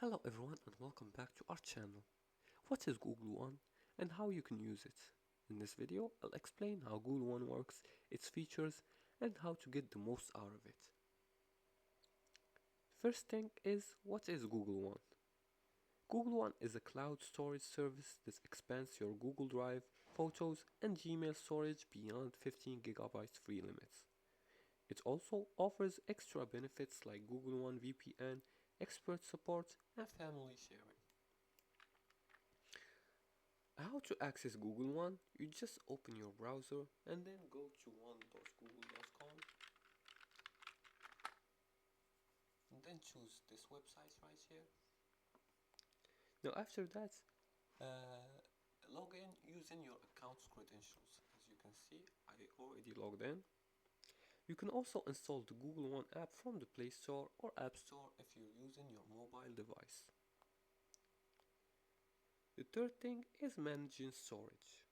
Hello everyone and welcome back to our channel. What is Google One and how you can use it? In this video I'll explain how Google One works, its features and how to get the most out of it. First thing is, what is Google One? Google One is a cloud storage service that expands your Google Drive, Photos and Gmail storage beyond 15 gigabytes free limits. It also offers extra benefits like Google One VPN, expert support and family sharing. How to access Google One? You just open your browser and then go to one.google.com and then choose this website right here. Now after that, log in using your account's credentials. As you can see, I already logged in. You can also install the Google One app from the Play Store or App Store if you're using your mobile device. The third thing is managing storage.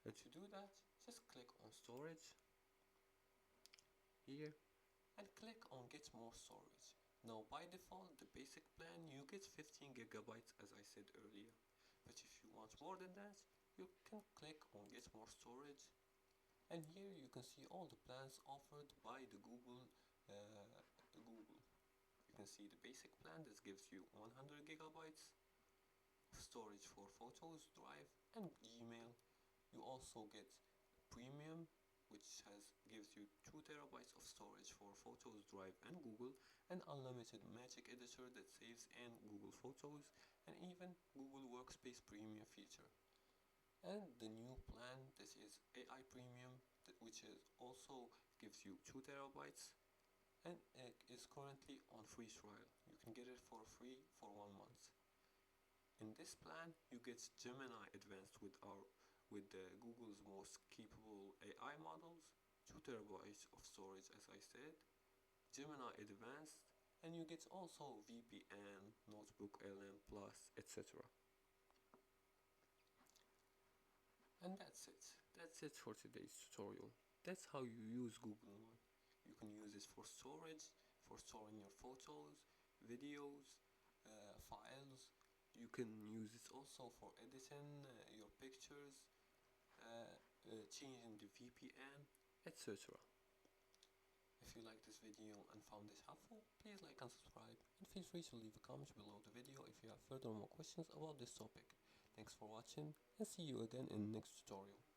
And to do that, just click on storage here and click on get more storage. Now by default the basic plan you get 15 gigabytes as I said earlier, but if you want more than that you can click on get more storage, and here you can see all the plans offered by the Google. You can see the basic plan that gives you 100 gigabytes storage for Photos, Drive and Gmail. You also get Premium, which gives you 2 terabytes of storage for Photos, Drive and Google, and unlimited Magic Editor that saves in Google Photos, and even Google Workspace Premium feature. And the new plan, this is AI Premium, which also gives you 2 terabytes and it is currently on free trial. You can get it for free for 1 month. In this plan you get Gemini Advanced with Google's most capable AI models, 2 terabytes of storage as I said, Gemini Advanced, and you get also VPN, Notebook LM Plus, etc. And that's it. That's it for today's tutorial. That's how you use Google One. You can use it for storage, for storing your photos, videos, files. You can use it also for editing your pictures, changing the VPN, etc. If you like this video and found this helpful, please like and subscribe, and feel free to leave a comment below the video if you have further more questions about this topic. Thanks for watching and see you again in the next tutorial.